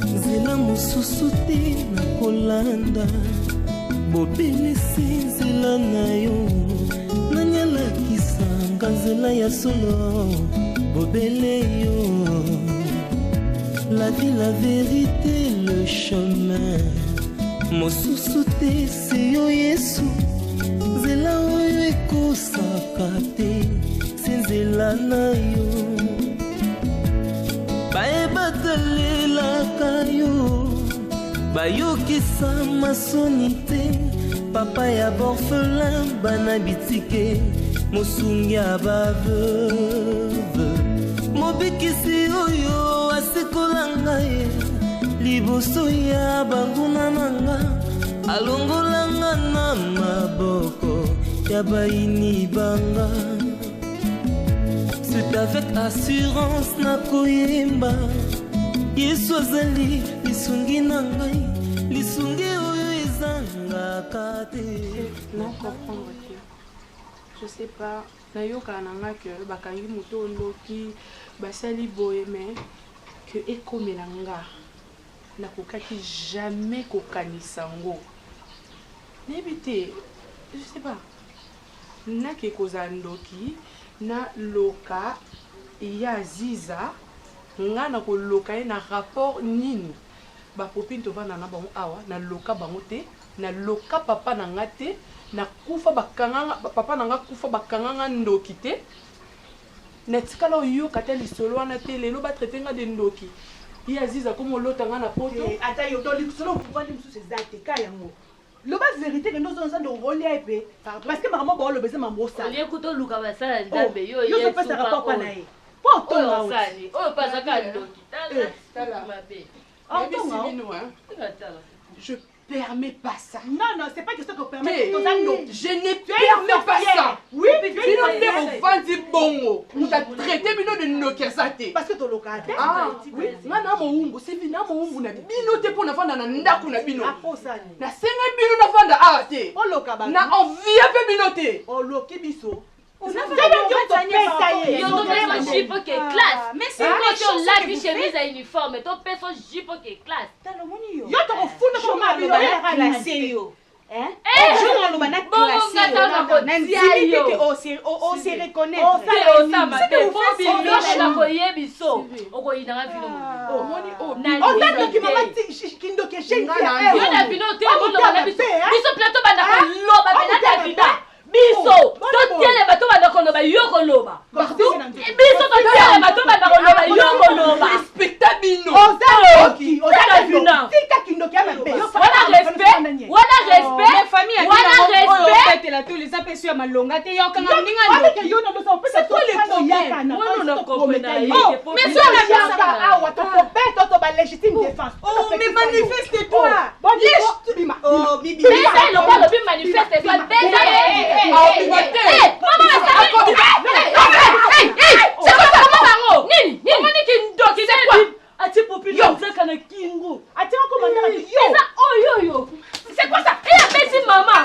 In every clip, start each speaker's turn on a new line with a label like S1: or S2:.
S1: nzela mosusu te na kolanda bobelisi nzela na yo nani alakisanga nzela ya solo bobele yo la vie, la vérité, le chemin mosusu te se yo yesu nzela oyo ekosaka te se nzela na yo bayebatalelaka yo bayokisa masoni te papa ya borfelin bana bitike mosungi ya baveuve mobikisi oyo asekolanga ye liboso ya banguna nanga alongolanga na maboko ya baini banga. C'est avec assurance na koyemba Yesu azali lisungi na ngai lisungi oyo ezanga te.
S2: Non comprendre que je sais pas nayoka nanga que bakangi moto loki basali boye mais que ekomelanga nakokaki jamais kokanisa ngo nebite je sais pas nake kozandoki na loka ya ziza nga na ko loka na rapport nini ba popine to vana na bango awa na loka bango te na loka papa na nga te na kufa bakanga papa na nga kufa bakanga ndoki te na tikala oyo kata lisolo wana te lelo ba traiter nga de ndoki ya ziza comme lota nga na poto
S3: ata yo to lisolo pouvoir de musu ezate ka yango le bas vérité que nous sommes en rôle épée parce que maman bon le baiser maman ça
S4: oli ekuto luka basala ndambe yo
S3: yo se passe rapport pas nae pas ton
S4: oh sali oh pas ça ka ndoki
S2: tala
S4: mabe
S2: je permets pas ça.
S3: Non, c'est pas question que permet.
S2: Je ne permets pas ça. Oui, bino te ofandi bongo. Nous t'a traité bino de nokesate.
S3: Parce que ton locataire.
S2: Ah, oui. Mana mo umbu, c'est bina mo umbu na bino te pour na fanda na ndaku na bino.
S3: Ah, oh ça.
S2: Na senga bino na fanda ate.
S3: Oh lokaba.
S2: Na envie pe bino te.
S3: Oh lokibiso.
S4: Mais c'est quoi ton la vie chemise à uniforme, ton personne jupe qui est classe.
S3: Yo to fou na chômage le classé yo. Hein? Je on le mana classé. On se reconnaît.
S4: On ça ma belle. Faut bien la koye biso. O ko ina vino.
S2: Oh moni oh.
S3: On t'a dit que maman kindo ke chez.
S4: Yo na vino te mo na biso. Biso plateau banda ko loba bela vino. Biso to tiele bato banda ko loba yo ko loba. Biso to tiele bato banda ko loba yo ko loba.
S2: Respectabino.
S3: On vino. Tika kindo ke ma be.
S4: Voilà respect. Voilà respect.
S5: Famille
S4: voilà respect.
S5: La tous les appels sur ma longue te yo kanga ninga.
S3: Yo na so peut être les problèmes.
S4: Moi non comprendre.
S3: Mais ça la bien ah wa to peut to ba légitime défense.
S5: Oh mais manifeste-toi.
S3: Oh bibi.
S4: Mais ça le pas le manifeste toi déjà. Maman c'est quoi ça maman nini nini ndoki c'est quoi ati population kana kingu
S3: ati on commandant
S4: yo c'est quoi ça et appelle maman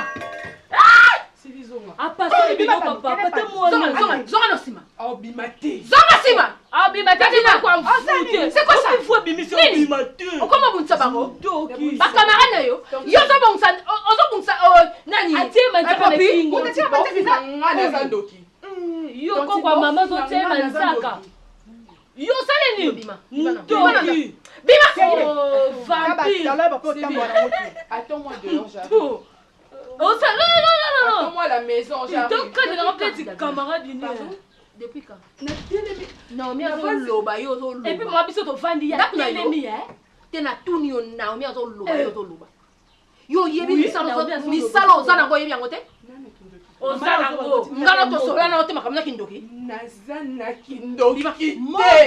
S4: ah c'est bizonga apa ça bino papa pata moi zonga no sima
S2: obimate
S4: zonga sima obimate na kwa mfute c'est quoi ça il faut bimission obimate comment vous sabaro doki ba camarade na yo zo bongsa nani ati manza kana kingu
S2: ati ba ngana za ndoki
S4: yo kwa mama zo tema nzaka yo sale ni bima ndoki bima vampire
S2: attends-moi dehors j'arrive
S4: oh ça non
S2: attends-moi à la maison j'arrive
S4: donc quand il rappelle tes camarades depuis quand non mais loba yo zo loba et puis moi biso to vandi ya telemi tena tuni yo na mi zo loba yo to loba yo yebi misalo zana ko yebi yango te Ozanango, ngala to sola na otema kamna kindoki.
S2: Nazana kindoki.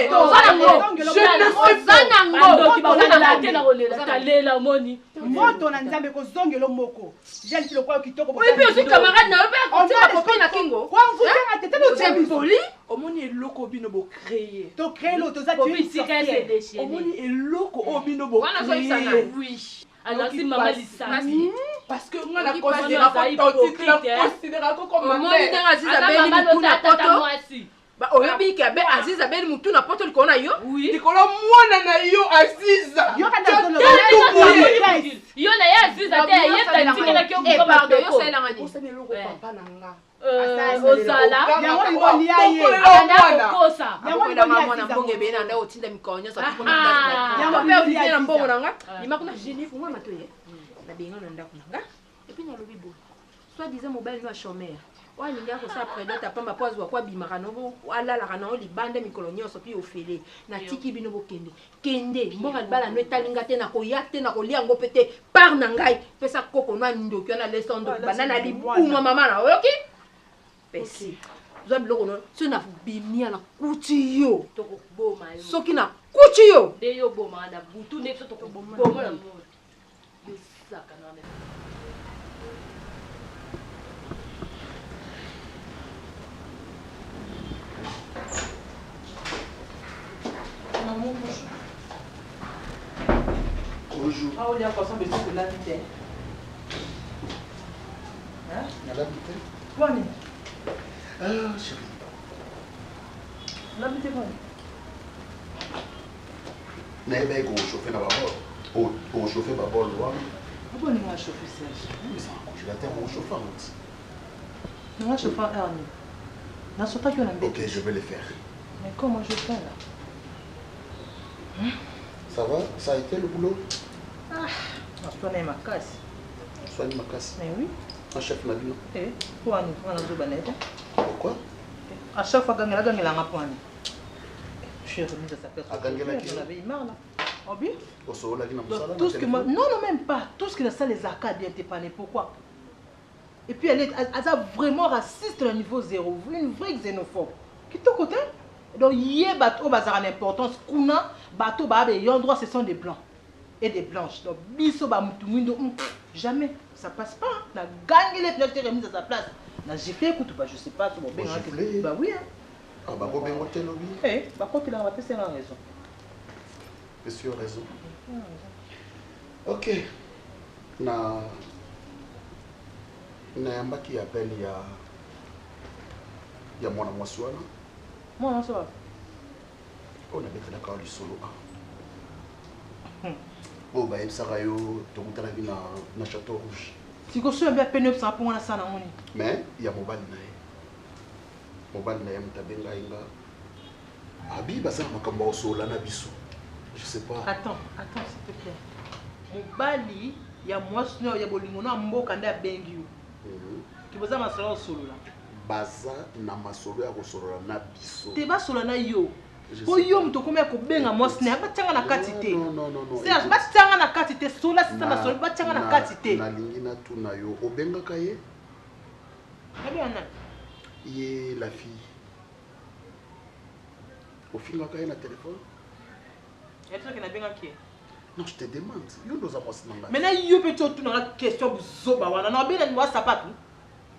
S4: Ozanango, je ne ozanango ki ba na tena olela talela moni.
S3: Moto na nzambe ko zongelo moko. Jeli ki lokwa kitoko.
S4: Oui puis aussi camarade na obe ko tima copine na kingo.
S3: Kwa mvuta atete no tsebi
S2: poli. Omoni eloko bino bo créer.
S3: To créer lo to za tu.
S4: Copine si qu'elle s'est déchaînée.
S2: Omoni eloko obino bo créer.
S4: Wana so isana oui. Alors si maman lisami
S2: parce que on a considéré comme maman
S4: Aziza beli mutu na poto
S2: ba oyebi ke be Aziza beli mutu na poto likona yo likolo mwana na yo Aziza
S3: yo kana
S4: pardon, yo ça la ngani.
S2: osani eloko papa na nga
S4: Ozala.
S3: Yango libolia ye.
S4: Ana kosa.
S3: Yango
S4: Yango la
S3: libolia
S4: maman na
S3: ye.
S4: mbonge be na nda otinda mikonyo sa tuko na
S2: Ah.
S4: ndako. Yango pe vivre na mbongo na nga. Limakuna génie pour moi matoye. Na benga na ndako na nga. Et puis na lobi bo. Soit disant mobile no a chômeur. Wa linga ko sa prédate pamba poise wa kwa bimaka no ala la kana oli bande mikolonyo so pi ofele. Na tiki bino bo kende. Kende mbonga bala no etalinga te na ko yakte na ko liango pete par na ngai. Pesa koko no ndoki na lesondo banana libuma mama na oyoki. Pesi. Zo biloko no so na bimia na kuti yo.
S5: Toko boma yo.
S4: Soki na kuti yo.
S5: De yo boma na butu nek so toko boma na mo. Yo saka na me.
S6: Bonjour.
S3: Ah, on est en passant de ce que là, tu hein?
S6: Madame Bité.
S3: Quoi,
S6: Ah, chérie.
S3: là, tu quoi?
S6: N'avez pas chauffer d'abord. Pour chauffer d'abord le roi.
S3: Pourquoi on va chauffer Serge?
S6: Mais c'est un congélateur, on chauffe en
S3: On va chauffer un hernie. Dans ce temps qu'on a
S6: Ok, je vais le faire.
S3: Mais comment je fais là?
S6: Ça va? Ça a été le boulot?
S3: Ah, on a ma casse.
S6: Soigne ma casse.
S3: Mais oui.
S6: Un chef n'a dit
S3: Eh, pour nous, on a deux banettes.
S6: Pourquoi?
S3: À chaque fois qu'on a gagné la main, je suis remise à sa place.
S6: À gagner la
S3: On avait marre là. Oh bien?
S6: Au sol, là,
S3: Tout ce que moi... Non, non, même pas. Tout ce qui est ça, les arcades, elle était panée. Pourquoi? Et puis elle a vraiment raciste au niveau zéro. Une vraie xénophobe. Qui est au côté? Donc, il y a bateau, bazar en importance. Kuna, bateau, il y a un droit, ce sont des blancs et des blanches. Donc, biso, jamais. Ça passe pas. On a gagné les flèches remises à sa place. On a giflé, écoute, je sais pas.
S6: Giflé?
S3: Bah oui.
S6: Ah, bah, bon, ben, on t'a lobby.
S3: Eh, bah, quand il a raté, c'est la raison.
S6: Monsieur a raison. Ok. Na yamba qui appelle il y a mon amour soin.
S3: Moi, non, ça va.
S6: On a fait d'accord du solo. Bon, bah, il sera yo, tout le monde na Château Rouge.
S3: Si vous avez bien peine, ça pour moi, ça n'a pas.
S6: Mais il y a mobile nae. Mobile nae mtabenga inga. Abi basa makambo osola na biso. Je sais pas.
S3: Attends, s'il te plaît. Mobali, il y a moi, il y a bolingo na mboka nda bengi yo. Tu veux ça ma solo solo là.
S6: Baza na masolo ya kosolola na biso.
S3: Te ba solo na yo. Po yo mto komya ko benga moi sne ba tanga na kati te.
S6: Non.
S3: Serge ba tanga na kati te sola sita na solo ba tanga na kati te.
S6: Na lingi na tuna yo obenga kaye.
S3: Abi ana.
S6: Ye la fille. Au film kaye na téléphone.
S3: Et toi qui na benga qui?
S6: Non, je te demande. Yo nous avons sinanga.
S3: Maintenant yo pe to tuna la question zoba wana na bena ni wa sapatu.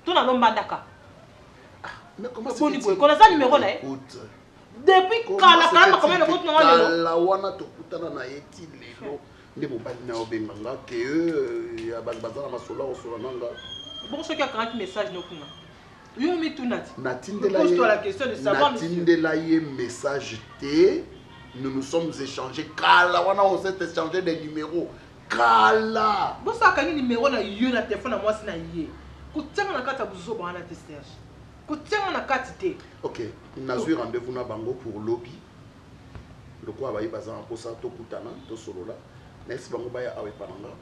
S3: Tuna no mbandaka.
S6: Mais comment
S3: c'est possible? Qu'on a ça numéro là?
S6: Écoute.
S3: Depuis quand la calme comment le compte non
S6: la wana to kutana na eti lelo. Nde mobali na obenga nga ke ya bazana masola osola nanga.
S3: Bon ce qui a 40 messages no kuna. Yo mi tunati.
S6: Pose-toi la question de savoir Natindela ye message te. Nous nous sommes échangés. Kala wana on s'est échangé des numéros. Kala.
S3: Bon ça quand numéro na yo na téléphone na moi si na yé. Kutanga na kata buzo ba na te Serge. Kutanga na kati te.
S6: OK, nous eu rendez-vous na bango pour lobby. Le quoi ba yibaza en posa to kutana to solola. Nesi bango ba ya awe pananga.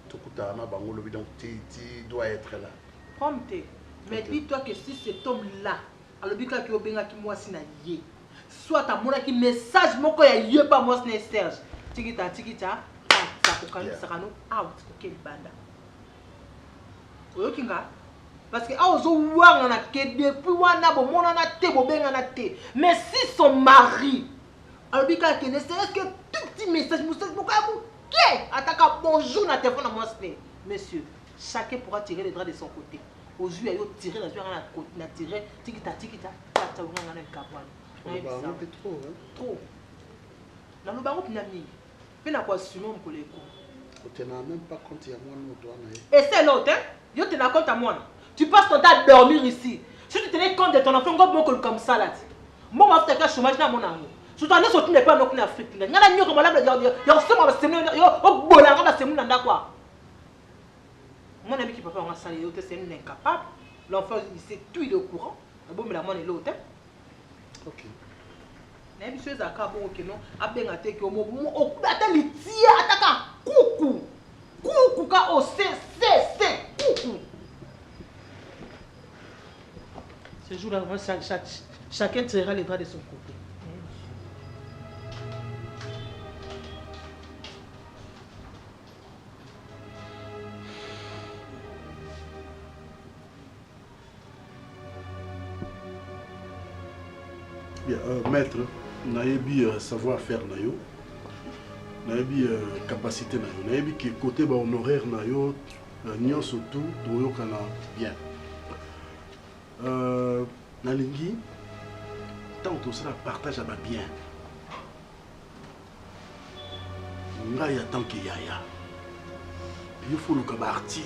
S6: To kutana bango lobby donc tu dois être là.
S3: Prompte. Mais dis-toi que si cet homme là, à lobby ka ki obenga ki moi si na yé. Soit ta mona ki message moko ya yé pas moi si Serge. Tikita ça ko kanu sakano out ko ke banda. Oyo kinga parce que aozo wanga na ke depuis wana bo mona na te bo benga na te. Mais si son mari alors bika ke ne serait-ce que tout petit message moussage pourquoi vous qui attaque bonjour na téléphone à moi monsieur chacun pourra tirer les draps de son côté. Aux yeux ayo tirer la yeux na tirer tikita ta wanga na kapwana.
S6: C'est trop hein.
S3: Trop. Na lo bango pinami. Pena kwa assumer mon collègue.
S6: Tu n'as même pas compte à moi non toi na.
S3: Et c'est l'autre hein. Yo te na compte à moi. Tu passes ton temps à dormir ici. Si tu tenais compte de ton enfant, comme ça là. Moi, je vais faire un chômage dans mon ami. Si tu as sorti, pas en Afrique. Il y a un peu de temps. Il y a un peu de temps. Mon ami qui papa, on va salir, c'est un incapable. L'enfant, il sait tout, il est au courant. Bon, mais la monnaie est l'autre.
S6: Ok.
S3: Mais monsieur Zaka, bon, ok, non. Après, on a été que au moment où attends, il tire, attaque, coucou. Coucou, quand on sait, coucou. Ce jour-là, chacun tirera les bras de son côté.
S7: Bien, maître, nayebi savoir-faire na yo, nayebi capacité na yo, nayebi que côté ba honoraire na yo, nyon surtout toyokana bien. Nalingi, tant que ça partage à bien. Ngai en tant que yaya, il faut le cabarti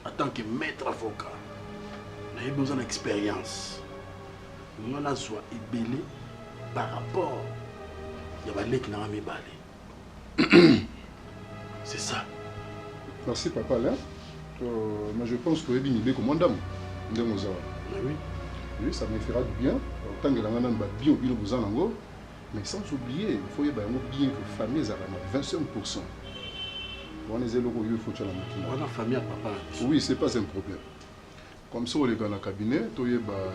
S7: en tant que maître avocat. Nayebi besoin d'expérience. On a soit ébélé par rapport à la qui n'a pas balé. C'est ça.
S8: Merci papa là. Mais je pense que Ebini est comme un dame.
S7: Oui.
S8: Oui, ça me fera du bien. Tant que la maman va bien au besoin d'ango. Mais sans oublier, il faut bien que la famille a 25%. On est zéro il faut que
S7: la famille à papa.
S8: Oui, c'est pas un problème. Comme ça, on est dans le cabinet,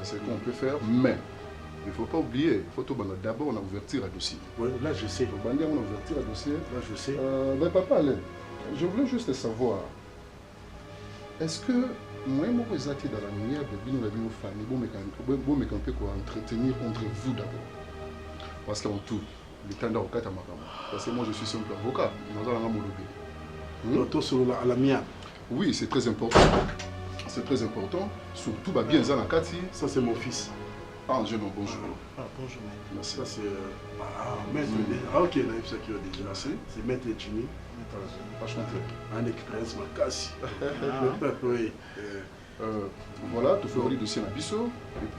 S8: c'est qu'on peut faire, mais il ne faut pas oublier, il faut d'abord ouvrir un dossier.
S7: Oui, là je sais.
S8: On va ouvrir un dossier.
S7: Là je sais.
S8: Mais papa, je voulais juste savoir, est-ce que moi, je suis dans la manière de la famille, bon, mais qu'on peut entretenir entre vous d'abord. Parce qu'en tout, le temps d'avocat à ma femme. Parce que moi, je suis simple avocat. Nous allons
S7: à la mienne.
S8: Oui, c'est très important. C'est très important. Surtout, bien Zanakati.
S7: Ça, c'est mon fils.
S8: Ah, je non, bonjour.
S7: Ah, bonjour, maître.
S8: Merci.
S7: Ça, c'est. Maître. Ah, ok, là, c'est qui déjà.
S8: Merci.
S7: C'est maître Chini.
S8: Enchanté.
S7: Un expérience, ma casse. Oui.
S8: Voilà, tu fais le dossier à Bisso.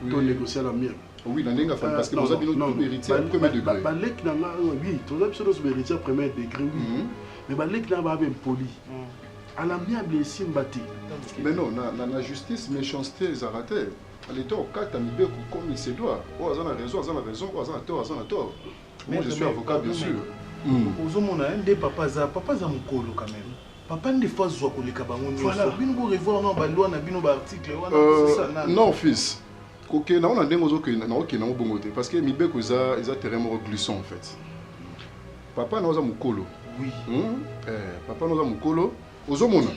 S7: Tu as négocié la mienne.
S8: Oui, parce que vous avez notre héritier à premier degré.
S7: Oui, tu as notre héritier à premier degré, oui. Mais les gens sont polis. À l'amiable, ils sont battus.
S8: Mais non, la justice, méchanceté, ils ont raté. L'État, au cas où comme il se doit. Oh, ils ont raison, ils ont raison, ils ont tort, ils ont tort. Moi, je suis avocat, bien sûr.
S1: Aux hommes, on a un des papas, papa a mon colo quand même. Papa ne fois zoa ko leka bango nyonso. Voilà. Bino revoir na ba loi na bino ba article wana.
S8: Non, fils. OK, na on a ndengo zo ke na OK na bongo te parce que mibeko za terrain mo glissant en fait. Papa na za mukolo.
S1: Oui.
S8: Papa na za mukolo. Ozomona.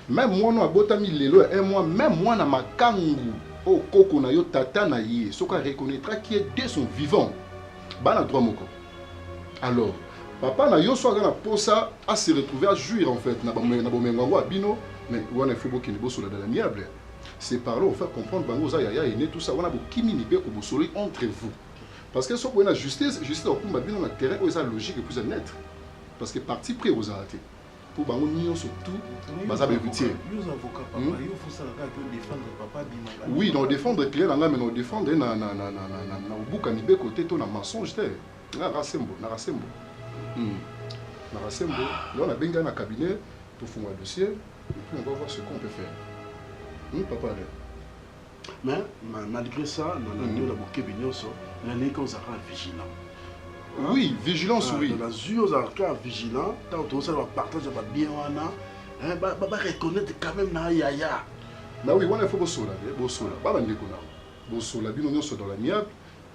S8: Même moi no abotami lelo et moi même moi na makangu o koko na yo tata na ye. Soka reconnaîtra qui est de son vivant. Ba na droit moko. Alors papa na yo soit na posa à se retrouver à jouir en fait na bomengo abino mais wana faut bokini bosola dans l'amiable. C'est par là on fait comprendre bango za yaya et tout ça wana bokimi ni be ko bosoli entre vous. Parce que so ko na justice au kumba bino na terrain o ça logique et plus net. Parce que parti pris aux arrêtés. Pour bango nion surtout baza héritier.
S1: Yo avocat papa, yo faut ça la défendre papa bima.
S8: Oui, non défendre client nga mais non défendre na obuka ni be côté to na mensonge te. Na rasembo. Là, on a bien un cabinet pour faire un dossier et puis on va voir ce qu'on peut faire. Papa,
S7: mais malgré ça, on a vigilant.
S8: Oui, vigilance, oui.
S7: On a vigilant, tant que ça va partager bien, on va reconnaître quand même na yaya.
S8: Mais oui, on a fait bossola, pas mal de bossola, bien on dans la miable.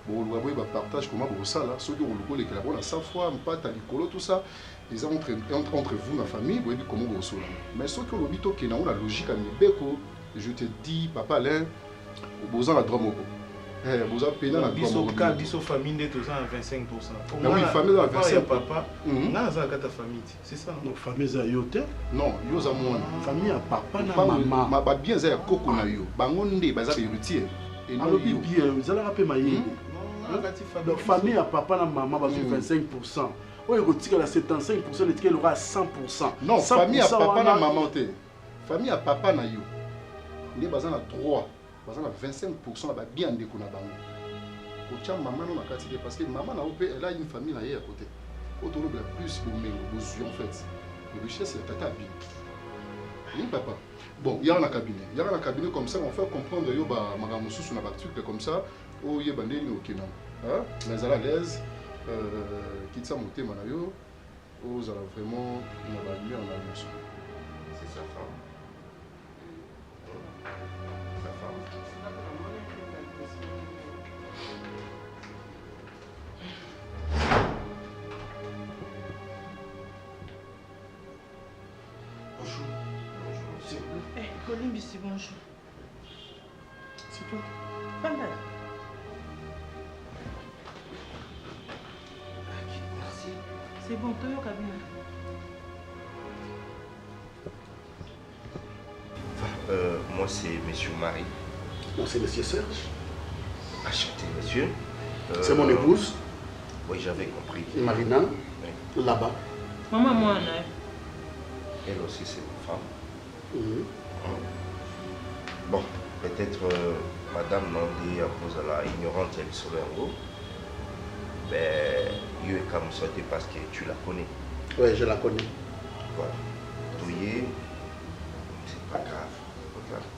S8: Bon, on va partager comment ça là, ceux qui ont le les on a 100 fois, pas ta licolo, tout ça, ils ont entre vous, la famille, vous voyez comment vous cela. Mais ceux qui ont le bito qui ont la logique à Mibeko, je te dis, papa, là, au besoin la drame. Vous avez payé la drame.
S1: Biso famille de 25%.
S8: Oui, famille à 25%.
S1: Papa, n'a pas ta famille, c'est ça.
S7: Non, famille à yote.
S8: Non, yo za moi.
S7: Famille à papa na maman.
S8: Ma bien za koko na yo. Bangonde baza héritier.
S7: Et non bien, vous allez rappeler ma donc famille à papa et maman va 25%. Oui, il y a 75%, il y aura 100%.
S8: Non, famille à papa et maman. Famille à papa na yo. Il y a 3. Il y a 25% là bien de kuna bango. Au maman non a parce que maman elle a une famille là à côté. Autour de plus en fait. Le richesse c'est tata bien. Oui, papa. Bon, il y a un cabinet. Il y a un cabinet comme ça, on fait comprendre yo ba magamusu sur la truc comme ça. Oh, il y a bandé ni okina. Hein? Mais à l'aise, quitte ça monter manayo. Oh, ça vraiment on va mieux en almoçon.
S6: C'est sa femme. Sa femme.
S7: Bonjour. S'il vous plaît.
S3: Eh, Colimbi, c'est bonjour.
S7: C'est toi.
S3: Panda.
S7: Merci.
S3: C'est bon, toi, au cabinet.
S6: Moi, c'est Monsieur Marie.
S7: Moi, c'est Monsieur Serge.
S6: Enchanté, monsieur.
S7: C'est mon épouse,
S6: Oui, j'avais compris.
S7: Marina,
S6: Oui.
S7: là-bas.
S3: Maman, moi, Anna.
S6: Elle aussi, c'est une femme.
S7: Mhm.
S6: Bon, peut-être Madame Nandi, à cause de la ignorante, elle est sur le haut. Mais il est comme ça parce que tu la connais.
S7: Oui, je la connais.
S6: Voilà. Touye, c'est pas grave. Regarde.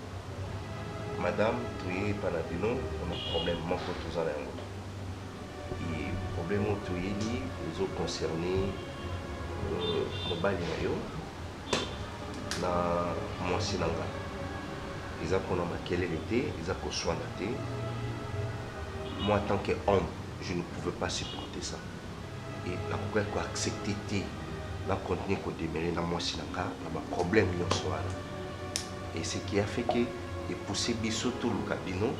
S6: Madame, Touye, Panabino, on a un problème, mon côté tous en haut. Et le problème, Touye, les autres concernés, mobile nayo, na mwasi nanga. Ils ont qu'on a quelle était, ils ont qu'on soit naté. Moi, en tant qu'homme, je ne pouvais pas supporter ça. Et la pourquoi qu'on accepté, la continuer qu'on démêler dans moi sinanga, na un problème yon soir. Et ce qui a fait que et pousser biso tout le cabinet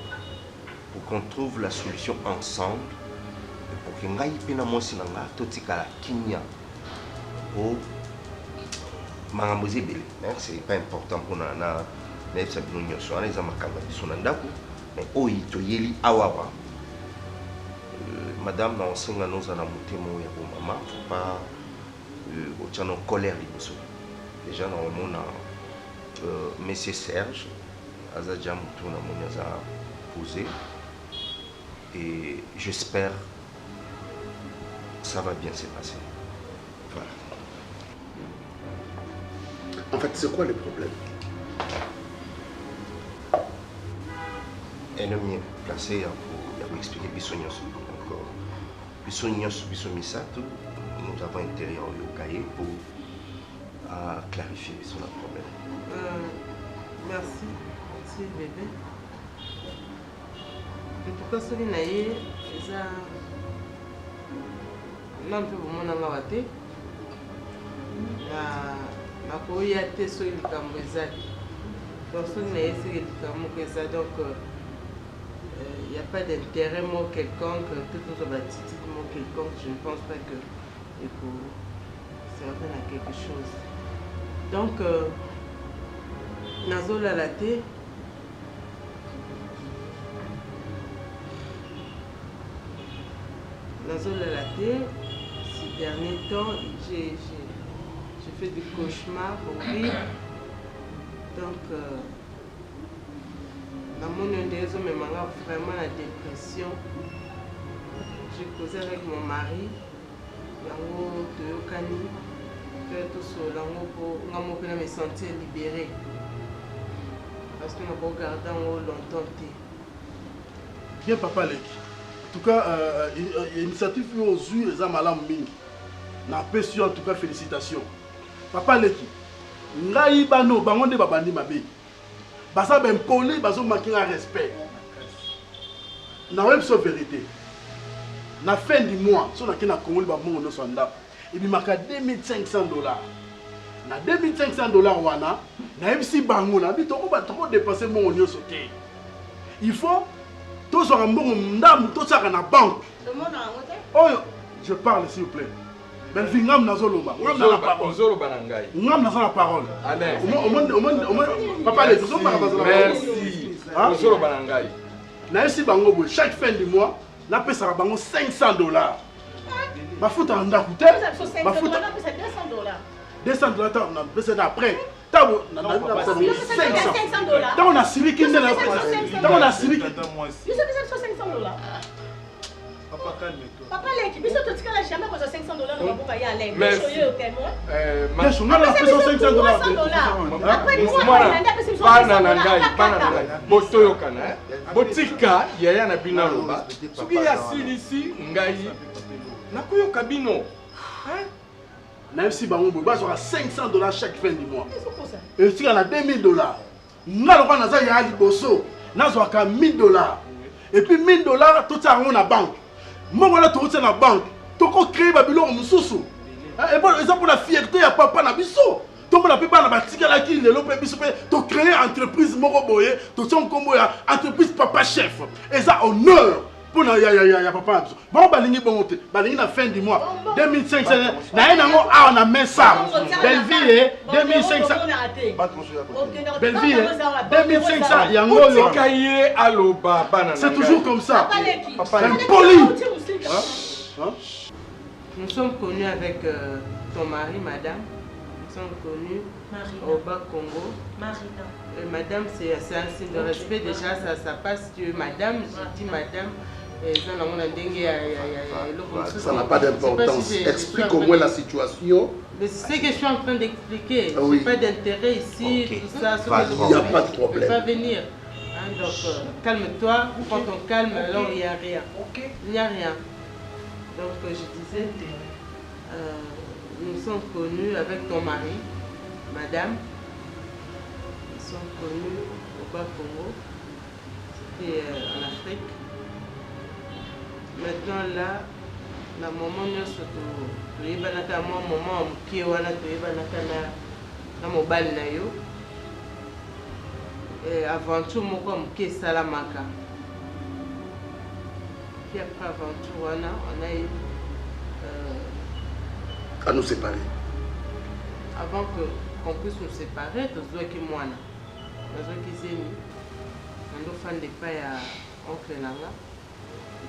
S6: pour qu'on trouve la solution ensemble et pour que ngai pena moi sinanga tout tikala kinya pour mangambozi belé. Mais c'est pas important pour na mais ça nous n'y soit les amakamba biso nandaku mais oyi to yeli awawa. Madame na osenga noza na mutemo ya bo mama faut pas au tchano colère liboso. Déjà na omona Monsieur Serge Azadja Moutou na monaza posé et j'espère ça va bien se passer. Voilà.
S7: En fait, c'est quoi le problème?
S6: Elle est mieux placée pour expliquer Bissonios. Donc, Bissonios, Bissomisato, nous avons intérieur au cahier pour clarifier son problème.
S3: Merci. Merci, bébé. En tout cas, celui naïe, c'est ça. Là, on peut vous montrer la wate. La courrier a été sur le Cambrésac. Donc, celui naïe, c'est le Cambrésac. Donc, il n'y a pas d'intérêt moi quelconque, tout nous a bâti moi quelconque. Je ne pense pas que il faut servir à quelque chose. Donc, Nazola Laté. Nazola Laté, ces derniers temps, j'ai fait des cauchemars horribles. Donc, dans mon indézo, mais vraiment la dépression. J'ai causé avec mon mari. Yango Toyokani. Je me sentir libérée. Parce que je vais garder longtemps.
S7: Bien, papa Leki. En tout cas, l'initiative aux yeux, les amalam ming. Na pétion, en tout cas, félicitations. Papa Leki. Ngai bano, bangonde babandi mabe. Basa ben poli, baso manquer un respect. Na même so vérité. Na fin du mois, so na kina Congo ba mongo no sonda. Et puis maka $2,500. Na $2,500 wana, na MC bango na bi toko ba toko dépenser mon onyo sauté. Il faut tout so mbongo ndam tout ça na banque. Oh, je parle s'il vous plaît. Ben ngam na zoloba. Ngam na la parole.
S9: Zoloba na ngai.
S7: Ngam na la parole.
S9: Amen.
S7: Papa les zo para bazala.
S9: Merci. Zoloba na ngai.
S7: Na MC bango bo chaque fin du mois, na pesa bango $500. Bafuta anda coûté. Bafuta $200 on a besoin après. Tabo na $500. Tant on a suivi qui n'est là. Tant on a suivi.
S4: $500.
S1: Papa, calme-toi.
S4: Papa, l'équipe, ils sont tous là, jamais qu'on a $500 dans ma boîte à y aller.
S9: Merci.
S1: Bien sûr, on a fait $500.
S4: Après,
S9: botoyokana botika yaya na bino aloba soki yasilisi ngai nakoyoka bino
S7: Même si bango boy bazwa $500 chaque fin du mois. Et si on a $2000, nga lokwa naza ya liboso, nazwa ka $1000. Et puis $1000 tout ça on a banque. Moi là tout ça na banque. Toko créer ba biloko mususu. Et bon, ça pour la fierté ya papa na biso. Tout le monde a batika la qui le lope biso pe to créer entreprise moko boye, to son kombo ya entreprise papa chef. Et ça honneur. Pour ya papa bon balingi bonté balingi na fin du mois 2500 na ina ngo a on a mis ça Belleville 2500 Belleville 2500 yango yo
S9: kaye aloba bana
S7: c'est toujours comme ça
S3: Papa,
S7: poli.
S3: Nous sommes connus avec ton mari, madame. Nous sommes connus au bas Congo. Madame, c'est un signe de respect. Déjà, ça passe que madame, je dis madame.
S6: Ça n'a pas d'importance. Explique au moins la situation.
S3: Mais c'est ce que je suis en train d'expliquer.
S6: Oui.
S3: Je n'ai pas d'intérêt ici,
S6: Okay.
S3: tout ça.
S6: Il n'y a pas de problème.
S3: Je ne peux pas venir. Hein, donc, calme-toi. Quand on calme, alors il n'y a rien. Il n'y a rien. Donc, je disais, nous sommes connus avec ton mari, madame. Nous sommes connus au bas Congo. C'était en Afrique. Maintenant là, la maman nous surtout, tu es banaka moi maman qui est wana tu es banaka na mobile na yo. Et aventure moko mke salamaka. Puis après aventure wana, on a eu
S6: à nous séparer.
S3: avant qu'on puisse nous séparer, tu dois que moi na. Tu dois que c'est nous. On doit faire des pas à oncle nanga.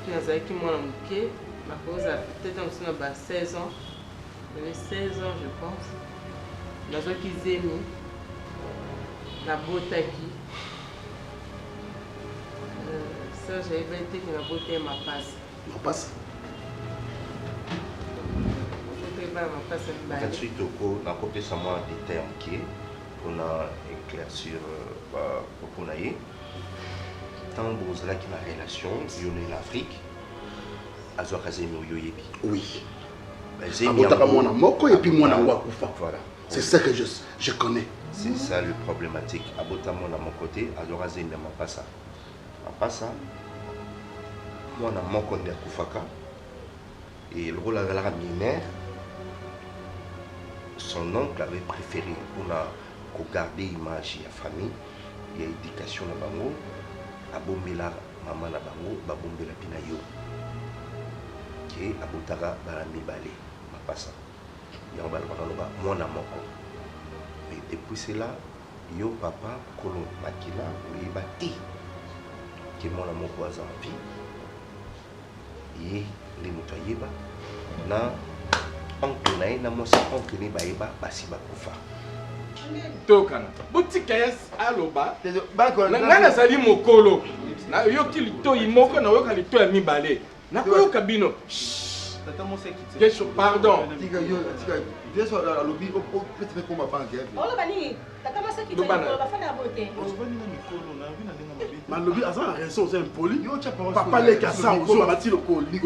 S3: Puis azalaki mwana moke nakoza peut-être mosu na 16 ans. J'avais 16 ans je pense. Nazwaki zemi nabotaki ça j'avais été que nabote ma passe.
S6: Ma passe.
S10: Ensuite, nakopesa mwa détail moke mpona éclaircir propos na ye. Tant bozalaki na relation yo na Afrique azwaka zemi oyo yebi.
S6: Oui.
S10: Zemi
S6: abotaka mwana moko et puis mwana ngo akufa.
S10: Voilà.
S6: C'est ça que je connais.
S10: C'est ça le problématique. Abota mwana moko te azwaka zemi na mapasa. Mapasa mwana moko nde akufaka et lokola azalaka mineur. Son oncle avait préféré pour garder l'image de la famille et l'éducation de bango, abombela maman na bango, babombela pinayo. Qui abotara barami balé, ma passa. Yamba balba mona moko. Et depuis cela, yo papa kolon makila ou bati. Qui mona moko azampi. Et les motoyeba na oncle na ye na mwasi oncle ne bayeba basi bakufa
S9: tokana botika yes aloba ngai nazali mokolo nayoki litoyi moko nayoka litoyi ya mibale nakoyoka bino question pardon
S7: malobi aza na raison oza impoli papa leki asa ozoba bati lokoli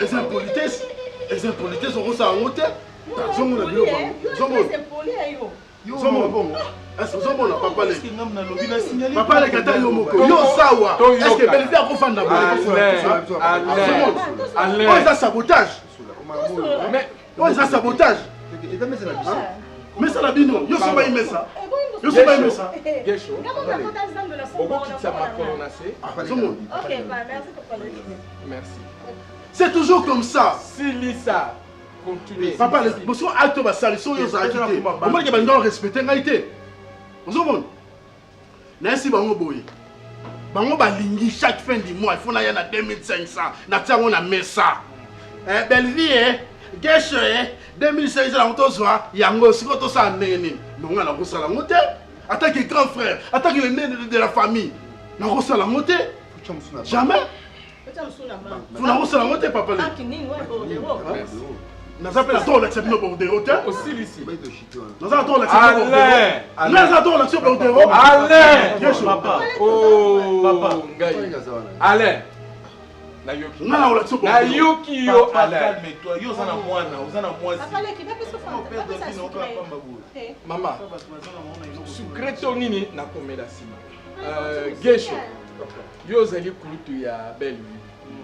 S7: eza impolitesse eza impolitesse okosala yango te tazomona biloko ozomona papa leki papa leki ata yo moko yo sawa eske Belleville akofanda oyo eza sabotage oyo eza sabotage mesa na bino yo soba imesa yo soba imesa
S9: merci.
S7: C'est toujours comme ça.
S9: Silisa, continue.
S7: Papa, monsieur acte basali so yo za quitté. Au moins que ba ndon respecter ngaité. Ozomon. Na si bango boye. Bango ba lingi chaque fin du mois, il faut na ya na 2500. Na tiango na mesa. Belleville, Geshe, 2500 la motozwa, yango siko to sa nene. Nonga na ko sala ngote. Attaque grand frère, attaque le nez de la famille. Na ko sala ngote. Jamais. Funa osala ngo te papa le. Naza pe na to la tsepino bordero te.
S9: Aussi ici.
S7: Naza to la tsepino bordero. Naza to la tsepino bordero.
S9: Alain.
S7: Yes papa.
S9: Oh papa. Alain. Na yoki.
S7: Na la tsepino.
S9: Na yoki yo Alain.
S1: Calme-toi. Yo zana mwana, uzana mwasi.
S9: Mama. Secreto nini na komela sima. Gesho. Yo zali kulutu ya belle.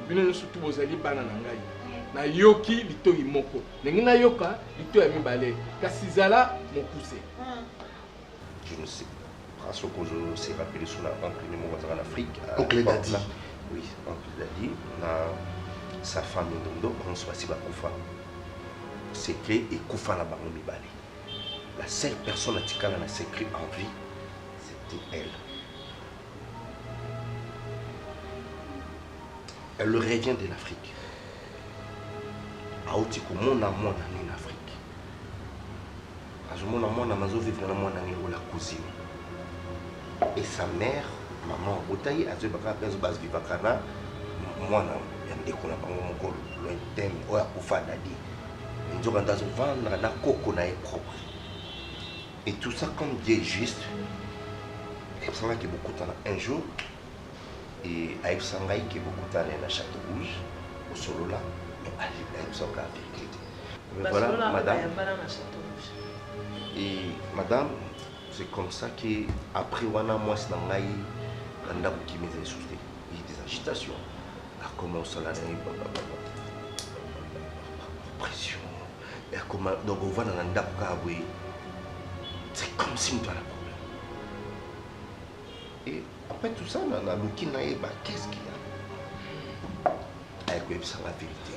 S9: Bino surtout bozali bana na ngai. Na yoki lito imoko. Nengi na yoka lito ya mibale. Kasi zala mokuse.
S10: Je ne sais pas. Parce que je sais rappeler sur la oncle numéro en Afrique.
S6: Oncle Dadi.
S10: Oui, oncle Dadi. Sa femme Ndondo, on soit si Koufa. Secret et Koufa la baron mibale. La seule personne à Tikala na secret en vie, c'était elle. Elle revient de l'Afrique. Aoti ko mon amour en Afrique. Parce que mon amour n'a vivre dans mon la cousine. Et sa mère, maman, Otaï, a dit que base vivakana, moi na ndekona bango moko lointain oya kufa dadi. Nzoka ndazo vendre na koko na propre. Et tout ça comme Dieu est juste. Et ça qui beaucoup temps un jour. Et Aïb Sangaï qui est beaucoup de temps à Château Rouge, au solo là, mais Aïb Sangaï a vérité. Mais voilà, madame. Et madame, c'est comme ça qu'après, moi, c'est dans l'Aïe, on a qui m'est insulté. Il y a des agitations. Elle commence à la pression. Donc on va dans l'Andabou. C'est comme si nous avons un problème. Et après tout ça, on a l'outil, qu'est-ce qu'il y a? Avec le ça la vérité.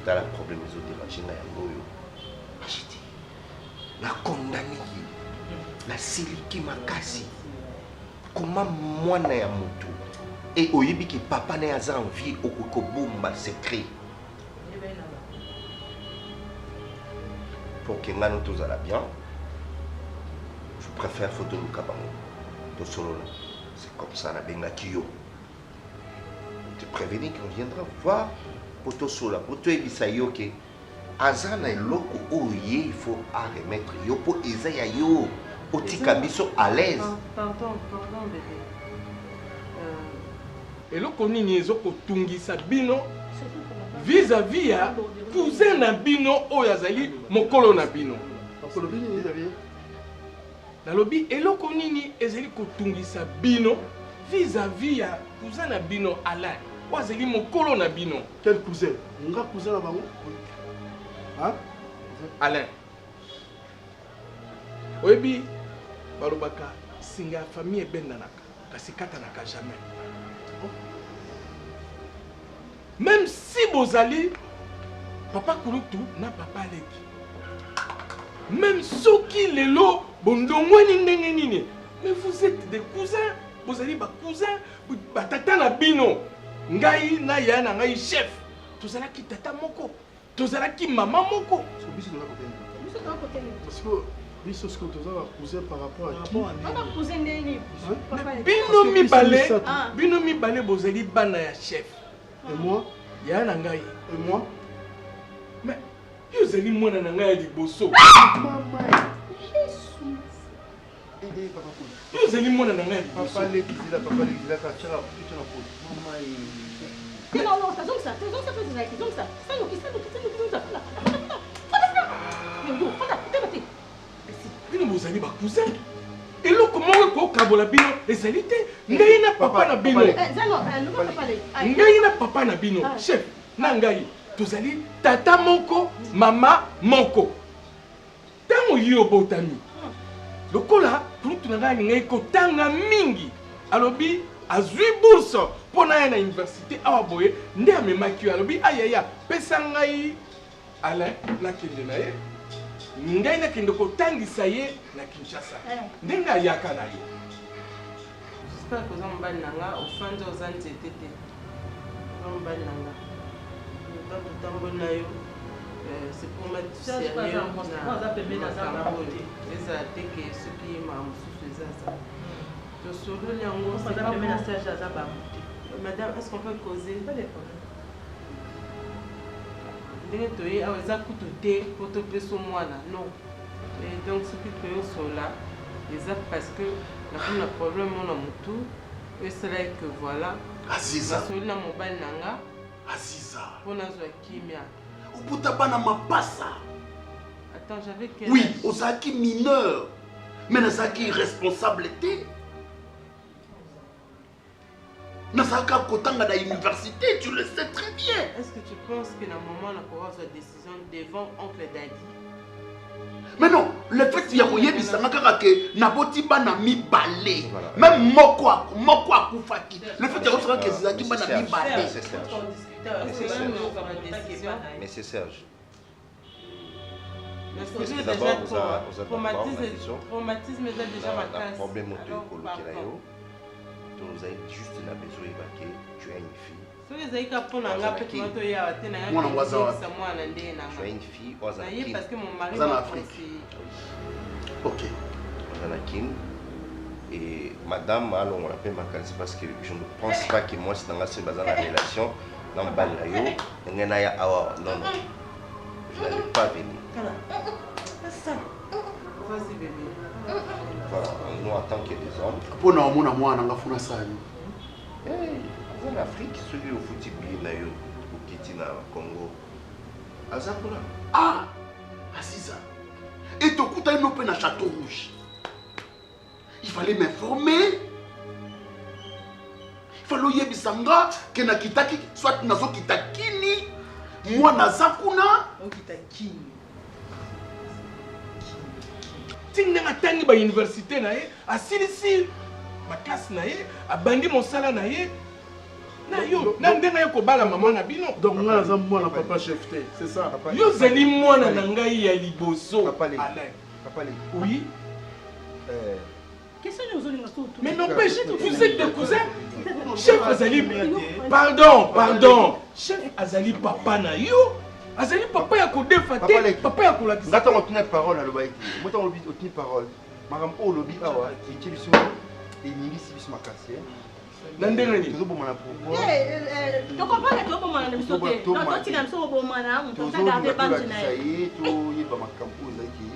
S10: Dans le problème, ils ont dérangé, j'ai dit, la condamné, la série qui m'a cassé. Comment moi, je suis moto? Et au début, que papa n'a pas envie, au Kokobomba secret. Pour que nous tous allons bien, je préfère photo de Kabango. C'est comme ça, la benga kiyo. Te prévenir qu'on viendra voir poto sola, poto ebisayo que azana eloko oye il faut à remettre yo po ezaya yo otika biso à l'aise.
S3: Pardon bébé.
S9: Eloko nini ezoko tungisa bino vis-à-vis ya cousin na bino oyo azali mokolo na bino.
S7: Mokolo bino ezali
S9: nalobi eloko nini ezali kotungisa bino vis-à-vis ya cousin na bino Alain oyo azali mokolo na bino.
S7: Quel cousin? Nga cousin na bango? Hein?
S9: Alain oyebi balobaka singa famille ebendanaka kasi katanaka jamais. Même si bozali papa Kulutu na papa Leki, même soki lelo bondongweni ndenge nini, mais vous êtes des cousins, bozali ba cousins, batata na bino, ngai na ya na ngai chef, tozalaki tata moko, tozalaki mama moko.
S7: Parce que biso ce que tu as cousin par rapport à qui?
S4: On a cousin ndeni.
S9: Bino mi balé bozali bana ya chef.
S7: Et moi?
S9: Ya na ngai.
S7: Et moi?
S9: Mais yo zali mwana na ngai liboso. Yo zali mwana na ngai liboso.
S1: Papa Leki là kachara tu na pose. Mama
S4: yi. Non, ça zong ça fait ça. Ça
S9: bino bozali ba cousin. Eloko moko ko kabola bino ezali te ngai na papa na bino. Ngai na papa na bino chef na ngai tozali tata moko mama moko. Tango yo botami. Lokola pour na ngai kotanga mingi. Alobi azwi bourse pona na université awa boye nde amemaki alobi ayaya pesa ngai Alain na kende na ye. Ngai na kende kotangisa ye na Kinshasa. Ndenge ayaka na ye.
S3: J'espère que vous avez un nanga au fond de vos entités. Vous avez un nanga. C'est pour mettre sérieux dans les attaques et ce qui est ma sous ça. Je suis le liango, c'est pas pour Madame, est-ce qu'on peut causer? Pas de problème. Non. Et donc, ce qui peut être là, parce que la problème, on a tout. Et c'est là que voilà.
S7: Aziza. Aziza. Obutabana mapasa.
S3: Attends, j'avais quel
S7: Oui, Ozaki mineur. Mais Nazaki responsabilité. Nazaka Kotanga à l'université, tu le sais très bien.
S3: Est-ce que tu penses que la maman n'a pas sa décision devant oncle Daddy?
S7: Mais non, le fait qu'il y a que Naboti bana mi balé, même Moko Koufaki, le fait qu'il y a que Zaki bana mi balé.
S10: Mais c'est Serge.
S3: Traumatisme est déjà ma classe.
S10: Le problème de nous avez juste la besoin d'évacuer, tu as une fille. Tu as une fille,
S3: parce que mon mari
S7: en Afrique. Ok.
S10: Et madame, alors on l'appelle ma case parce que je ne pense pas que moi, c'est dans la relation, dans le bal, non, non. Je n'allais pas venir.
S3: Vas-y, bébé.
S10: Voilà, nous en tant que des hommes.
S7: Pour nous, on a moins en
S10: Afrique, celui au football, au Kitina, Congo. Azapura.
S7: Ah, Aziza. Et tu as une open à Château Rouge. Il fallait m'informer. Il fallait y bisanga que na kitaki soit nazo kitakini. Moi nazakuna.
S3: Kitakini.
S9: Tinga tangi ba université na ye asilisi ma classe na ye abandi mosala na ye na yo na ndenga yo kobala maman na bino
S7: donc moi naza mwana papa chef te c'est ça
S9: papa yo zeli mwana na ngai ya liboso
S11: papa
S9: oui
S4: qu'est-ce que nous allons tout
S9: mais n'empêche vous êtes des cousins chef Azali pardon chef Azali papa na yo Azali papa ya kodefate papa ya kolakisa
S11: ngata otine parole aloba ete moto otine parole makam o lobi awa eti biso enyingisi biso makasi
S9: na ndenge nini
S11: tozobomana pourquoi
S4: tokopana tobomana na biso te totina biso kobomana moto agarde bandi na ye
S11: toyeba makambo oyo ezalaki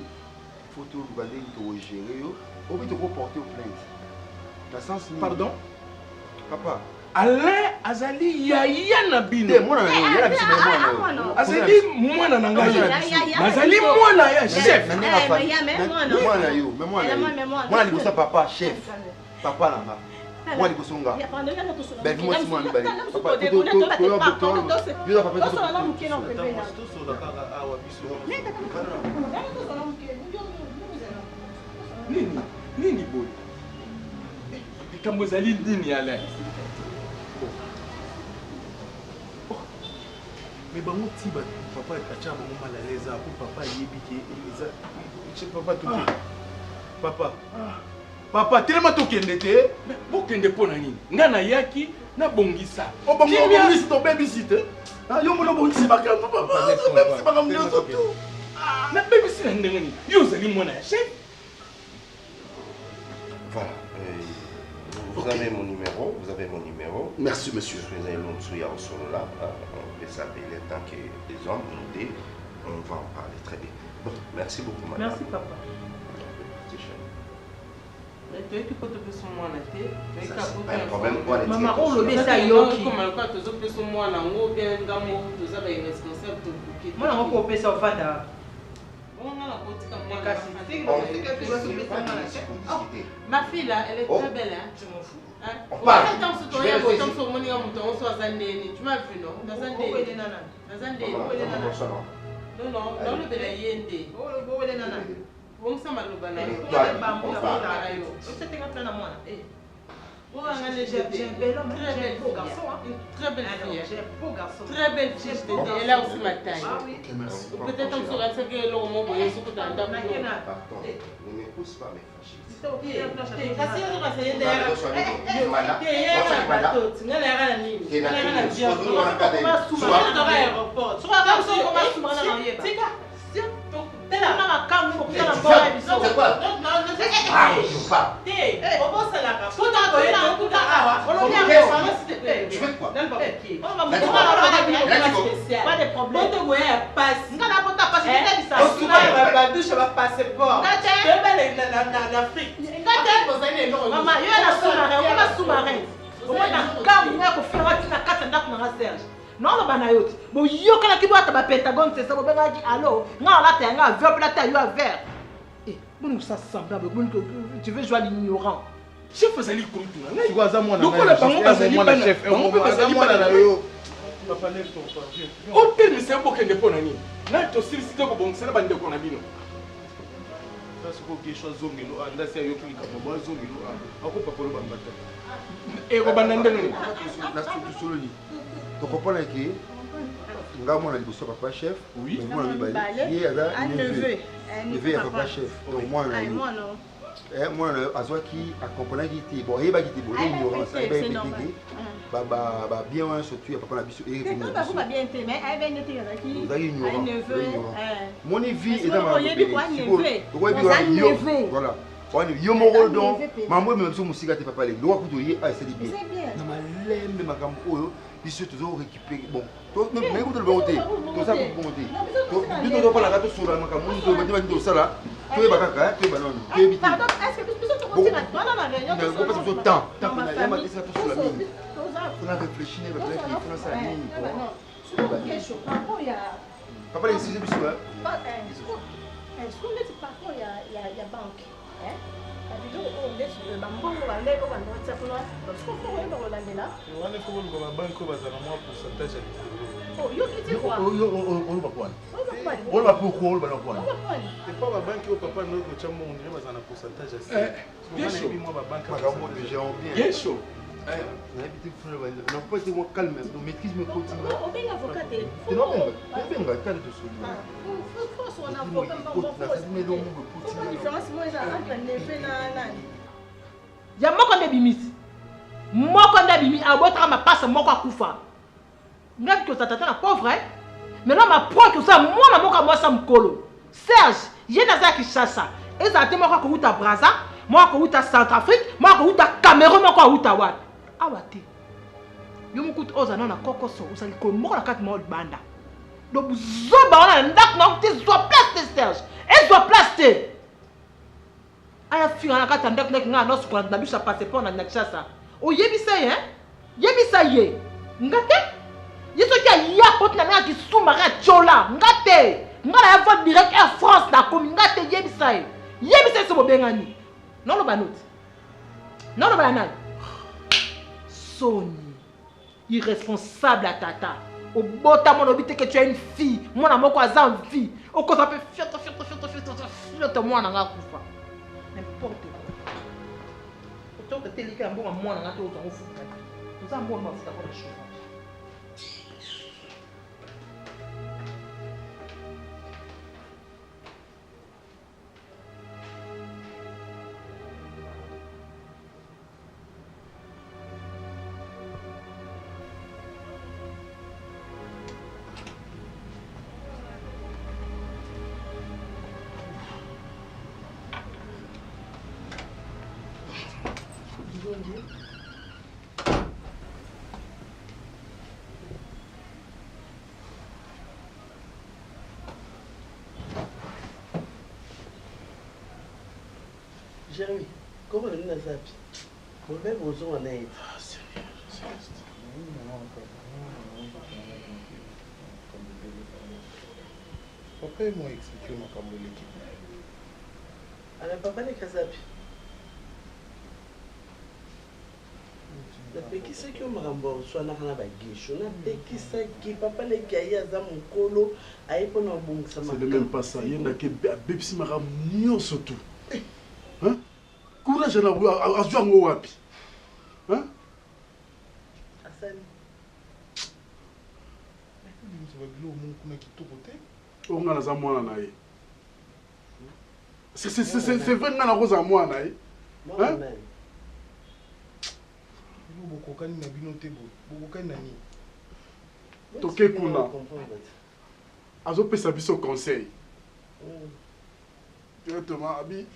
S11: faut toluka ndenge tokogere yo obi tokoporte au plainte na sens nini
S9: pardon
S11: papa
S9: Alain Azali yaya na bino
S11: mwana na yo yaya biso na mwana
S9: Azali mwana na ngai Azali mwana ya chef
S11: mwana yo mwana liboso papa chef papa na nga mwana liboso nga ben moi si mwana bali papa
S9: nini boy likambo ezali nini Alain?
S1: Mais bon, papa est pas mal à l'aise pour papa papa tout papa tellement tout qui était
S9: bokende pona nini nga na yaki na bongisa
S1: oh bon bongisa ton babysitter ah yo mono bongisa bakamba papa même si bakamba yo surtout
S9: na babysitter ndenge ni yo zali mwana ya chef.
S10: Voilà. Vous avez mon numéro,
S7: Merci monsieur.
S10: Vous avez l'autre sur là. On peut s'appeler tant que les hommes nous disent, on va en parler très bien. Bon, merci beaucoup madame.
S3: Merci papa. Tu es qui peut te faire son mois là t'es.
S10: Pas de problème quoi les.
S3: Maman on le met ça yoki. Comment quoi tu peux son mois là on bien dans mon tout ça va irresponsable tout bouquet. Moi on peut payer ça au fada. Ma fille là, elle est très belle hein. Je m'en fous. On m'as vu non? Dans le Bélayende. On s'en va le balai. J'ai un bel homme, très bel garçon. Très belle fille. Très belle fille, je te dis. Elle a aussi ma taille. Peut-être qu'on sera ce que l'on m'a envoyé sur le temps.
S10: Ne me pousse pas, mes fâchis.
S3: Tu Pas de problème.
S12: Quand tu vois passe.
S3: Nga na pota passe c'est ça.
S12: Parce que là la douche va passer pas.
S3: Nga te.
S12: En Afrique.
S3: Nga te. Maman, yo na sous-marin, on va sous-marin. Au moins na gamu na ko faire na kata ndako na Serge. Non lo bana yote. Bo yo kana ki bota ba Pentagone c'est ça bo benga di allo. Nga la te nga verbe la te yo vert. Eh, bon ça semblable, bon tu veux jouer à l'ignorant.
S9: Chef azali kurutu na.
S1: Tu vois ça moi na.
S9: Donc la bango bazali pas
S1: chef.
S9: Bango bazali
S1: moi na yo.
S9: Papa lève ton farge. Hôtel mais c'est un bokende po nani. Na to silicité ko bon sala bande ko na bino.
S1: Ça c'est quelque chose zongelo anda c'est yo klika mo zongelo ako papa lo bambata.
S9: Et ko bandande nani.
S11: Na tout solo ni. Tu comprends que nga mwana liboso papa chef.
S9: Oui.
S11: Mais mwana mibali. Ye aza neveu. Neveu ya papa chef. Donc mwana yo. Moi, Azwaki accompagné qui bon, il va quitter bon, ignorance, il va quitter. Bah bien surtout papa na biso et
S3: non pas bien été mais elle vient d'être qui
S11: vous avez ignorant mon vie est dans ma voilà on yo mo rôle donc maman même so musika te papa le doit kutoyer ah c'est bien na malembe makambo oyo biso toujours récupérer bon mais écoute le bonté tout ça pour bonté tu dois pas la gâteau sur la makambo to ba to sala to ba kaka to ba non to éviter
S3: pardon est-ce que tu peux continuer dans la réunion
S11: mais on passe tout temps tant qu'on a maté ça tout sur la mine on a réfléchi il faut ça ligne papa les six biso hein
S3: est-ce qu'on dit par contre il y a banque hein on dit bambongo balé ko bando tsa ko parce qu'on faut vraiment relancer là
S1: on est faut ko banque ba za na moi pourcentage ya
S3: oh yo qui dit quoi
S1: on va quoi on va pourquoi on va quoi c'est pas ma banque au papa no ko chamo on va za na pourcentage ya
S9: bien chaud
S1: moi ma banque
S11: makambo de géant
S9: bien chaud
S11: on a été frère non pas c'est moi calme donc maîtrise me continue
S3: on est avocat
S11: tu non ben ben calme de celui
S3: faut son avocat différence moi ça entre neve na nani ya moko nde bimisi abotaka mapasa moko akufa ngaki tozatata na pauvre mais non ma pro que ça mwana moko mwasa mokolo Serge ye naza Kinshasa ezala te moko akouta Brazza moko akouta Centrafrique moko akouta Cameroun moko akouta wapi awa te yo mokuta oza na kokoso ozali komoko na kati moko libanda donc zoba wana na ndako na te zwa place te Serge ezwa place te aya finga na kati ya ndako ndeki nga nosukola na biso ya passeport na Kinshasa oyebisa ye yebisa ye nga te ye soki aya poti na nga kisumaka ya tiola nga te nga na ya vote direct Air France na komi nga te yebisa ye so bobengani noloba noti noloba ya nani Soni irresponsable à tata au bota mon obité que tu as une fille mwana moko aza en vie au kosa pe fioto mwana nga kufa n'importe quoi autant que telika mbonga mwana nga to uzango futa uzango mbonga mafuta kwa chauffage
S13: Jérémy, comment on a ça? Mon même besoin en aide.
S1: Papa et moi expliqué ma cambo l'équipe.
S13: Alors papa n'est qu'à ça. napekisa ki omakambo oswanaka bagesho napekisa ki papa leki aye aza mokolo aye mpona obongisa
S7: c'est le même pas ça yendaki abebisi makambo nyonso tu courage azwi yango wapi
S13: asali
S1: kuna kitoko te
S7: oyo nga naza mwana na ye c'est vrai nga nakozala mwana na ye
S1: bokokani na bino te bokokani na nini
S7: toke kuna azopesa biso conseil directement abi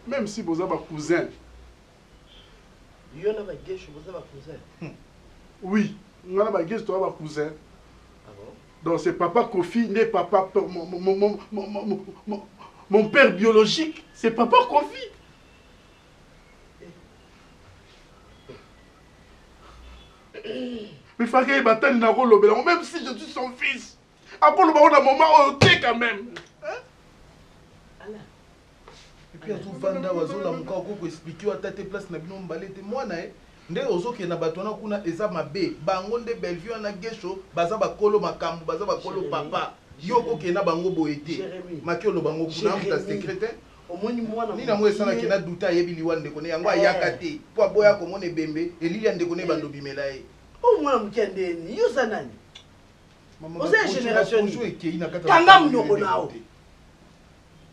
S7: même si boza ba cousin
S13: yo na bagesho boza ba cousin
S7: Oui, on a ma guest, toi, ma cousin. Donc c'est papa Kofi, n'est papa mon père biologique, c'est papa Kofi. Mais faut qu'il bataille na rôle même si je suis son fils. Après le baron d'un moment on t'es quand même.
S1: Et puis à tout vanda wazo la muka ko expliquer à tête place na bino mbalete moi na nde ozoke na bato wana kuna eza mabe bango nde Bellevue na gesho baza bakolo makambu baza bakolo papa yo koke na bango boete makolo bango kuna muta secrétaire
S13: omoni mwana
S1: ni na mwesa na kena duta yebi liwande kone yango ayaka te po boya ko mone bembe elili ande kone bando bimela ye
S13: o mwana mukende ni yo sanani oza génération
S1: ni ekei na kata
S13: kanga mnoko nao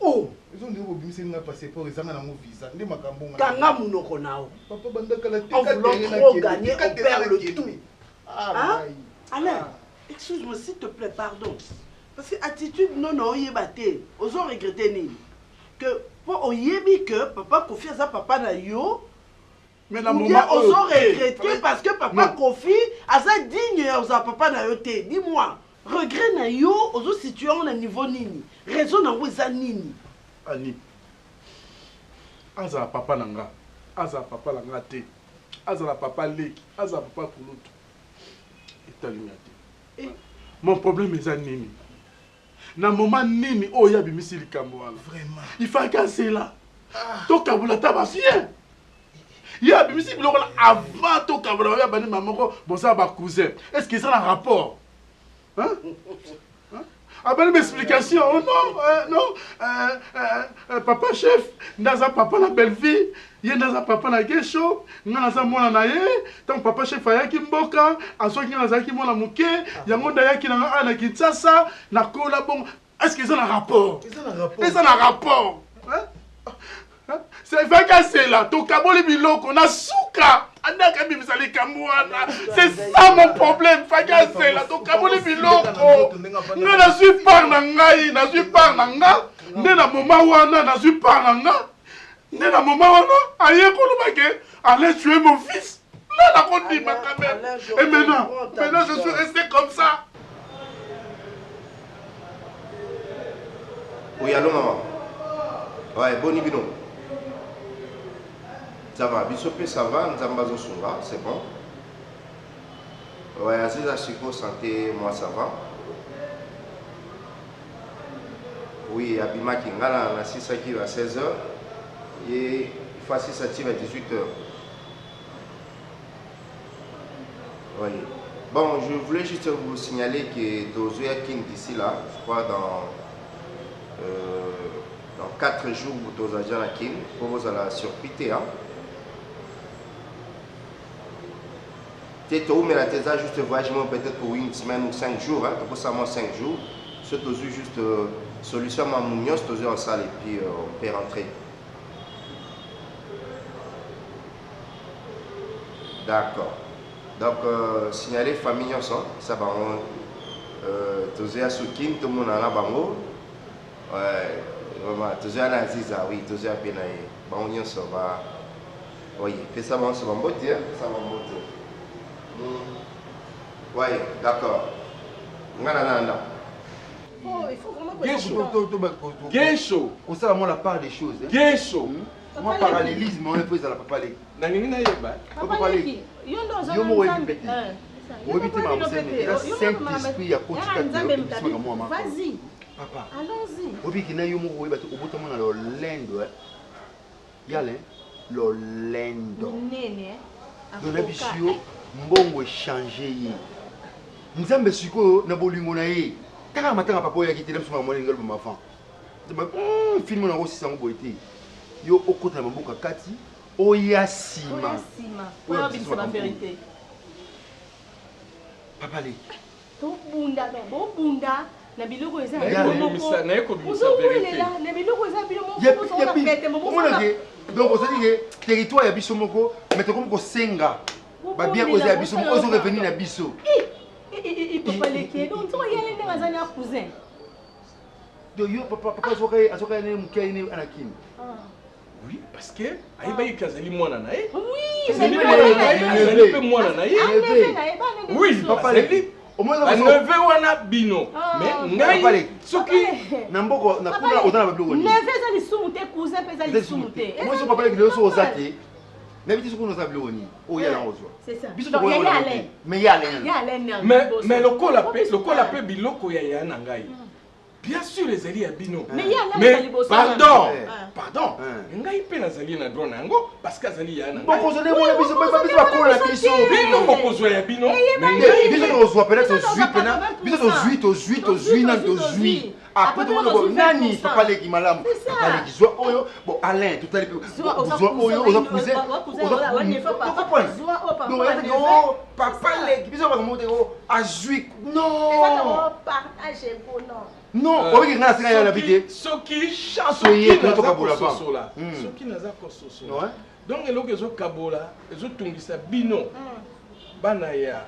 S13: oh
S1: ils ont dit au bimisi nga passeport ezanga na mo visa ndi makambo nga
S13: kanga munoko nao
S1: papa bandaka la
S13: on veut trop gagner on perd le tout ah Alain excuse-moi s'il te plaît pardon parce que attitude non non yebate ozo regretter nini que pour oyebi que papa Kofi aza papa na yo
S7: mais la
S13: maman ozo regretter parce que papa Kofi aza digne oza papa na yo te dis-moi regret na yo ozo situé na niveau nini raison na eza nini
S7: Ani aza papa nanga aza papa nanga te aza la papa leki aza papa kulutu et mon problème est nini na moment nini oya bimisi likambo wana
S1: vraiment
S7: il faut casser là to kabula tabasien ya bimisi biloko avant to kabula ya bani mamoko bosa ba cousin est-ce que ça a un rapport hein ah ben explication oh non papa chef naza papa na Bellevue ye naza papa na gesho nga naza mwana na ye tant papa chef ayaki mboka asoki nga nazaki mwana muke yango ndayaki na ana Kinshasa na kola bon est-ce que ça a un rapport ça a un rapport hein c'est vrai que c'est là to kaboli biloko na suka andaka bimisa likambo wana c'est ça mon problème faka c'est là to kaboli biloko nga na suis par na ngai na suis par na nga nde na moment wana na suis par na nga nde na moment wana aye koloba ke allez tuer mon fils là la kondima quand même et maintenant je suis resté comme ça.
S10: Oui allô maman ouais boni bino ça va, Bissopé ça va, Nzambazo Sunga, c'est bon. Ouais, Aziza Chiko santé, moi ça va. Oui, Abima Kingala, on a 6 à 16h et Fassi Sativ à 18h. Oui. Bon, je voulais juste vous signaler que Dozoya King d'ici là, je crois dans 4 jours, vous avez déjà King, pour vous aller sur PTA. Mais la thèse juste voyagement peut-être pour une semaine ou 5 jours, hein, pour ça moi 5 jours. Ce que juste solution à Mounios, en salle et puis on peut rentrer. D'accord. Donc signaler famille ensemble, ça va on à Soukin, tout le monde en a bango. Ouais, vraiment, Tozé à Aziza, oui, Tozé à Benaye. Bon, on ça va. Oui, et ça va on se va monter, ça va monter. Oui, d'accord.
S11: Oh, il faut vraiment que Guécho. On sait vraiment la part des choses.
S9: Guécho.
S11: Moi, parallélisme, on est pris à la papa.
S4: Papa Leki. Vas-y.
S11: Papa.
S4: Allons-y.
S11: Obi kina yo mo ba to oboto mo na lo lendo yale lo lendo
S4: nene
S11: dona bisio mbongo changer yi nzambe siko na bolingo na ye taka matanga papa ya kitela msuma mo ngalo ba mafan film na rosi sango boité yo okota na mboka kati oyasima
S4: oya bisa la vérité
S11: papa le
S4: to bunda no bunda na biloko eza
S9: na ekobimisa vérité
S4: na biloko eza biloko moko na pete moko
S11: donc on se dit que territoire ya biso moko mais comme ko senga ba bien ko za biso moko zo revenir na biso
S4: papa Leki donc to yele ndanga zani ya cousin
S11: do yo papa azoka ne mukaya ne anakim
S9: Oui, parce que aïe kazali mwana na ye.
S4: Oui,
S9: c'est le mwana na ye. Oui,
S11: papa
S9: les au moins la neveu wana bino. Mais ngai soki
S11: na mboko na kuna otana ba biloko.
S4: Neveu za lisumu te, cousin pe za lisumu te.
S11: Moi so papa le so ozate. Mais biso ko no sa biloko ni. O ya na ozwa.
S4: C'est ça.
S11: Biso ko ya ale. Mais ya ale.
S9: Mais le kola pe biloko ya na ngai. Bien sûr les alliés à bino. Mais pardon. Ngai pe nazali na droit nango parce que azali ya na.
S11: Boko zone mo na biso ba kola biso.
S9: Bino boko zo ya bino.
S11: Mais biso ko zo peut-être zo pena. Biso zo na zo. Après tout nani papa leki malamu. Papa leki zo oyo. Bon Alain tout à l'heure. Zo oyo ozo cousin. Non, papa leki biso ba monter a zui. Non.
S4: Partager bonheur.
S11: Non, oui, na singa ya l'habité.
S9: Soki chansoye na to kabola ba. Soki naza ko soso. Donc eloko ezo kabola, ezo tungisa bino. Bana ya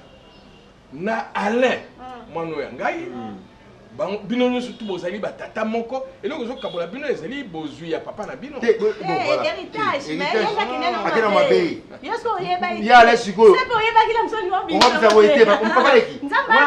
S9: na Alain mwana ya ngai. Bino nyonso tu bozali batata moko eloko ezo kabola bino ezali bozwi ya papa na bino.
S4: Héritage, mais yeba kinena ma.
S11: Akena mabe.
S4: Yosko yeba.
S11: Ya la siko.
S4: C'est pour yeba kila msoni wa bino.
S11: On va vous aider papa leki.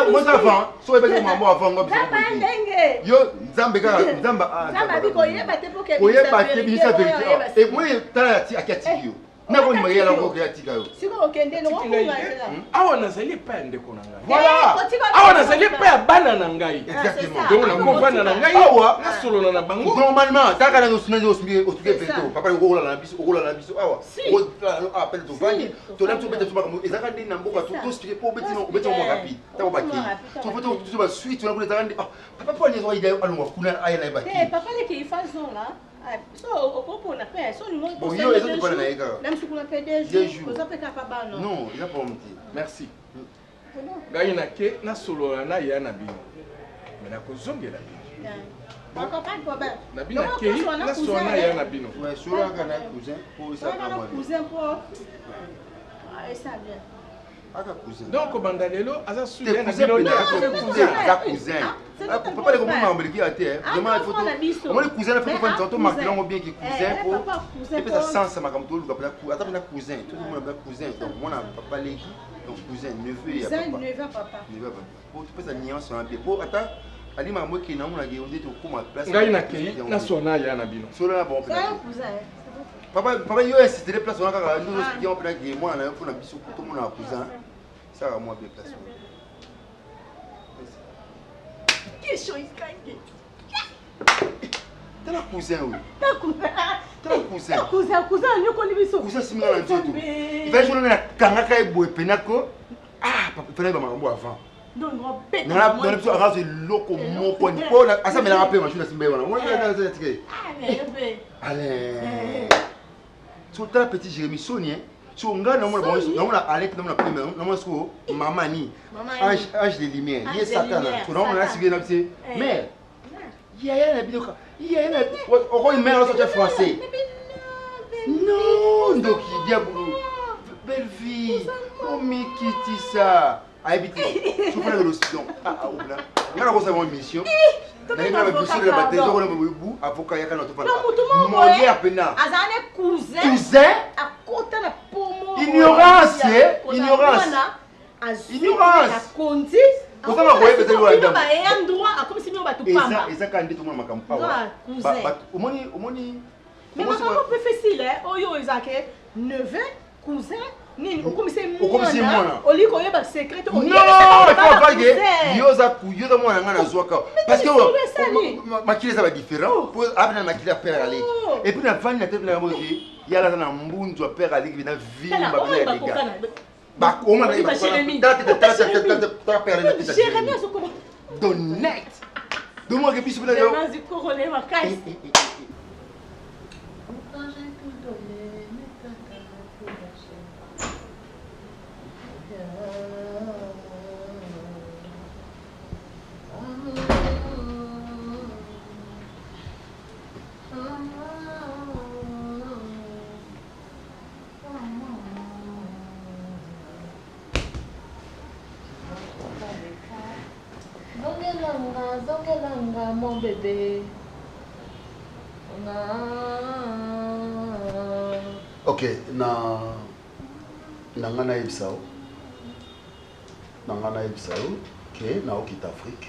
S11: Moi ça va, so yeba maman avant ngo bisa.
S4: Ndenge.
S11: Yo nzambe ka nzamba
S4: Nzamba biko yeba te pour que
S11: yeba te bisa vérité. Et moi tala ti akati yo. Na ko nimaya la ko ya tika yo.
S4: Siko okende no ko ngazela.
S9: Awa nazali pa ndeko na ngai.
S11: Voilà.
S9: Awa nazali pa bana na ngai.
S11: Exactement.
S9: Donc na ko bana na ngai. Awa na solo na bango.
S11: Normalement, taka na osuna yo osmi otuke peto. Papa ko rola na biso, awa. O appel to vangi. To na to beta to ba ezaka ndi na mboka to spike po beti no beti mo rapide. Ta ko baki. To foto to ba suite na ko ezaka ndi. Papa po ni zo ida alunga kuna aya na baki.
S4: Papa le ki façon là. So okopo na pe so ni mo.
S11: Bon yo ezo to na ega.
S4: Même si kuna pe des jours. Oza pe ka pa non.
S11: Non, il a pas monté.
S9: Merci. Ngai na ke na solo na ya na bino. Mais na kozongela bino.
S4: Encore pas de problème.
S9: Na bino ke na solo na ya na bino.
S11: Ouais, solo ka na cousin pour ça ka moi.
S4: Cousin pour. Ah, ça bien.
S11: Aka cousin.
S9: Donc bandalelo aza su ya na
S11: cousin.
S9: bino.
S11: Cousin. Papa le comment m'embellir qui a été. Vraiment il faut. Moi le cousin il faut faire tantôt marquer on bien qui cousin pour. Et puis ça sens ça m'a comme tout le gars attends na cousin, tout le monde a cousin. Donc moi na papa les donc cousin neveu et papa.
S4: Cousin neveu papa.
S11: Neveu papa. Pour tu peux ça nuance un peu. Pour attends ali mama qui na mona ge on dit to comment place.
S9: Ngai na ke na sona ya na bino.
S11: Sona bon.
S4: Cousin.
S11: Papa yo insisté les places on a quand nous qui on peut que moi na pour na biso tout le monde a cousin. Ça va moi bien place.
S4: Question iskanje.
S11: T'as la cousin oui.
S4: T'as cousin. Cousin ni ko libiso.
S11: Cousin simila na nzoto. Il va jouer na kangaka e boe penako. Ah, papa fallait ba makambo avant.
S4: Non, non, bête.
S11: Non, la biso arazo loko moko ni ko na asa mela rapé machine simbe wana. Moi na za tike.
S4: Ah, mais
S11: allez. Sur ta petit Jérémy Sonia. So nga na mona Alec na mona premier na mona sko mama ni âge de lumière il est satana so na mona sibé na bise mais yaya na bidoka yaya na oko une mère sorte français non donc il diabolo belle vie oh mikiti ça habite tu fais le sion ah oula ngana ko sa mo mission na ina ba biso de la bataille ko na bu avocat yakana to fana mo ya pena
S4: azane cousin à côté na pomo
S11: ignorance ignorance
S4: ignorance kondi
S11: ko sama ko yebe tele wanda
S4: ba e endroit a comme si nous ba tout pamba
S11: eza kandi to mama kampawa ba omoni
S4: mais ma maman peut facile oyo ezake neveu cousin nini okomise mwana oliko yeba secret to
S11: non il faut pas que yoza mwana ngana zwaka parce que makile ça va différent pour abna makile père ali et puis na vani na tête na mozi yala na mbunzu a père ali na vimba bana les gars ba comment na ba ta père na tête
S4: Jérémy azoko
S11: d'honnête de moi que biso bana yo
S4: vas-y corolé ma caisse
S14: Zongelanga, mon bébé.
S7: Ok, nangana ebisao. Nangana ebisao, ok, na okita Afrique.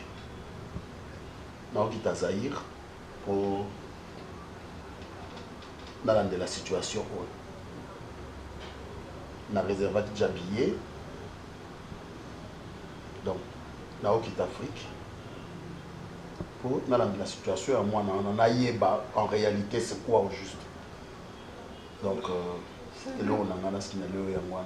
S7: Na okita Zaïre pour dans la situation où na réservat déjà billet. Donc, na okita Afrique pour dans la situation à moi on a yeba en réalité c'est quoi au juste. Donc et là on a ce qui n'est le moi.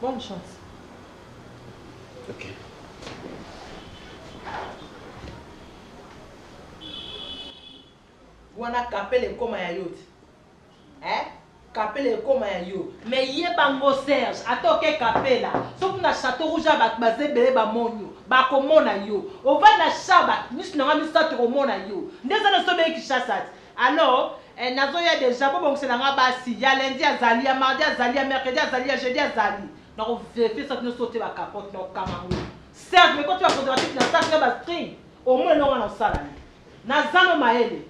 S3: Bonne chance.
S7: Ok.
S3: Wana kapele koma ya yote. Kapele koma ya yo. Mais yebango Serge, atoke kapela. Soki na château rouge ba bazebele ba monyo, ba komona yo. Ova na shaba, nishi na ngami sa to komona yo. Ndeza na sobe ki chasat. Alors, nazo ya déjà bo bongse na ngabasi, ya lundi azali, ya mardi azali, ya mercredi azali, ya jeudi azali. Na ko vérifier ça no sauter ba capote no kamango. Serge, mais quand tu vas conservatif na ça ba string, au moins no wana sala. Na zano maele.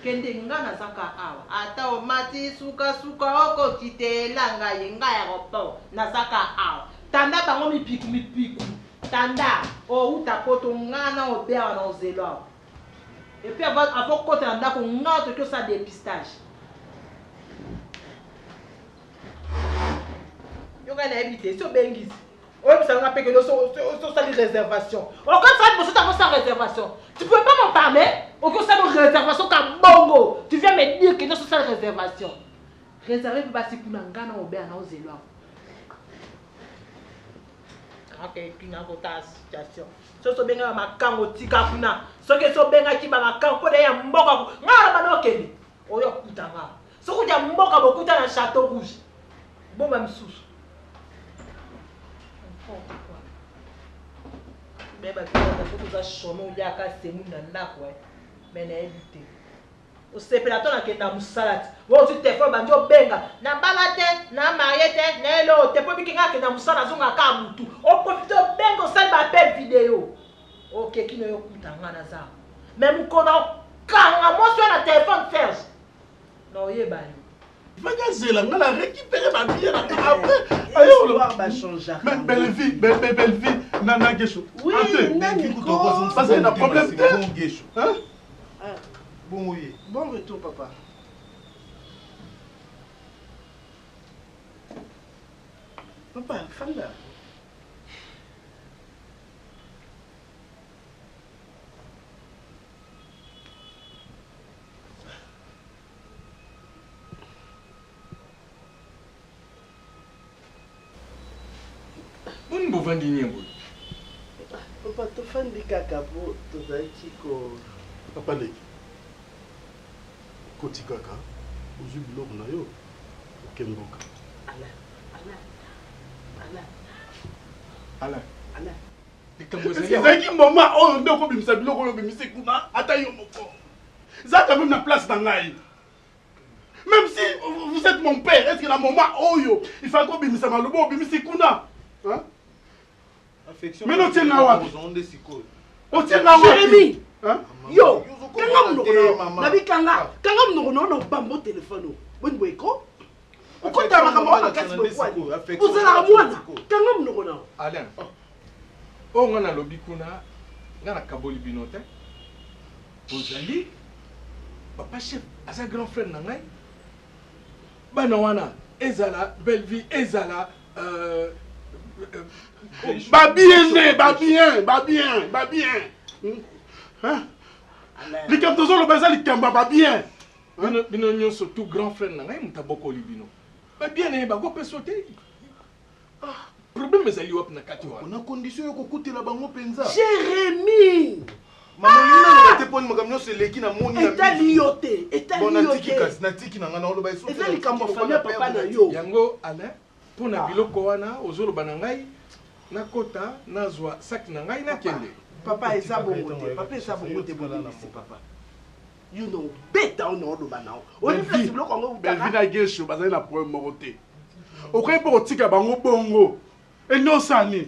S3: Kende nga na zaka awa ata omati suka oko kitela nga yenga ya ropo na zaka awa tanda bango mipiku tanda o uta poto nga na obea na ozelo et puis avant côté anda ko nga to que ça dépistage yo ga na éviter so bengisi o bisa nga peke no so ça des réservations o quand ça bosse ta sans réservation tu peux pas m'en parler au que ça une réservation comme bongo tu viens me dire que non c'est ça réservation réservé pour passer pour ngana obé na ozelo OK kinga ko ta situation so benga makango tika kuna so ke so benga ki ba makango ko de ya mboka ngara bana okeni oyo kutanga so ko ja mboka bokuta na château rouge bomba misusu beba ko za shono ya ka semu na ndako mais na éviter o sepelato na kenda musalati wo tu telefone bandi obenga na balate na mariete na elo te po bikinga kenda musala zonga ka mutu o profite obenga o sali ba appel vidéo OK kino yo kutanga na za même kona kanga mo so na téléphone Serge no yebani
S7: Magazela, on a récupéré ma vie après.
S13: Va changer.
S7: Mais belle vie, nana Gesho.
S13: Oui,
S7: parce qu'il y a un problème.
S1: Bon Gesho.
S13: Hein?
S1: Bon oui.
S13: Bon retour, papa. Papa, Fanda.
S9: Bon bovandi nyembo.
S13: Papa, tu fandi kaka po to zaiki ko.
S7: Papa leki. Koti kaka. Ozu biloko na yo. Okemboka.
S9: Ala.
S7: Ezaki mama oyo nde okobimisa biloko oyo obimisi kuna ata yo moko. Zaka même na place na ngai. Même si vous êtes mon père, est-ce que na moment oyo il faut qu'on bimisa malobo obimisi kuna? Hein?
S1: Affection.
S7: Mais non tiens na wapi? O tiens na
S13: wapi? Jérémy.
S7: Hein?
S13: Yo, kanga mnono. Na bikanga, kanga mnono no bambo téléphone. Boni boyko? Ukota makambo kasi bokwani. Uzala mwana. Kanga mnono.
S9: Alain. O ngana lobi kuna ngana kaboli binote. Ozali papa chef asa grand frère na ngai. Bana wana ezala belle vie ezala
S7: ba bien. Hein? Les capteurs le bazar les kamba ba bien.
S9: Bino nyonso tout grand frère na ngai mutaboko libino. Ba bien ne ba ko pesote. Problème ezali wap na kati wana.
S1: On a condition yo kokutela bango penza.
S13: Jérémy.
S1: Maman yina na bateponi makamyo seleki na moni na
S13: etali
S1: bonatiki kasi natiki na ngana oloba iso.
S13: Ezali kambo famille papa na yo.
S9: Yango Alain pona biloko wana ozolo bana ngai nakota nazwa sac na ngai nakende.
S13: Papa eza bongo te. Papa eza bongo te bongo ici papa. You know better on olo bana. Oni place biloko ngo
S7: belle vie na Gesho bazali na problème moko te. Okoyi po tika bango bongo. Et non sani.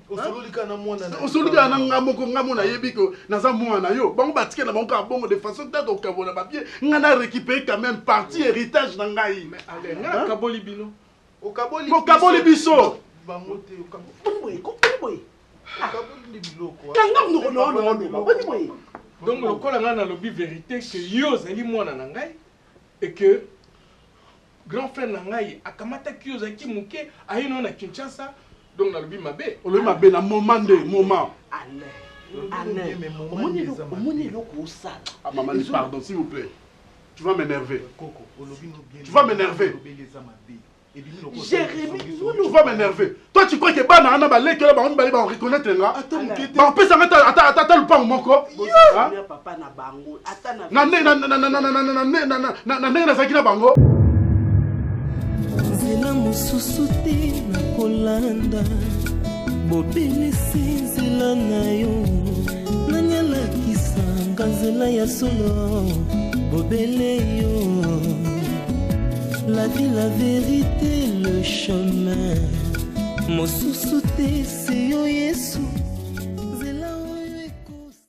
S7: osolika na nga moko nga mona yebi ko naza mwana yo bango batike na bango ka bongo de façon tête au kabola papier nga na récupérer quand même partie héritage na ngai
S9: mais allez nga kaboli bino
S1: o kaboli
S7: biso
S1: bango te o
S13: kaboli biloko non
S9: donc lokola nga na lobi vérité que yo zali mwana na ngai et que grand frère na ngai akamataki yo zaki muke ayino na Kinshasa donc na lobi mabe
S7: olobi mabe na moment de moment
S13: omoni eloko osala
S7: maman pardon s'il vous plaît tu vas m'énerver tu vas m'énerver
S13: Jérémy,
S7: tu vas m'énerver. Toi, tu crois que Bana Anna Balé, que on va reconnaître un gars? On peut s'en mettre à le pan, mon corps.
S13: Papa na bango.
S7: Bango.
S14: Zela mususu te na kolanda bobelisi nzela na yo nanyalakisa nzela ya solo bobele yo. La vie, la vérité, le chemin. Mosusu te, c'est yo Yesu.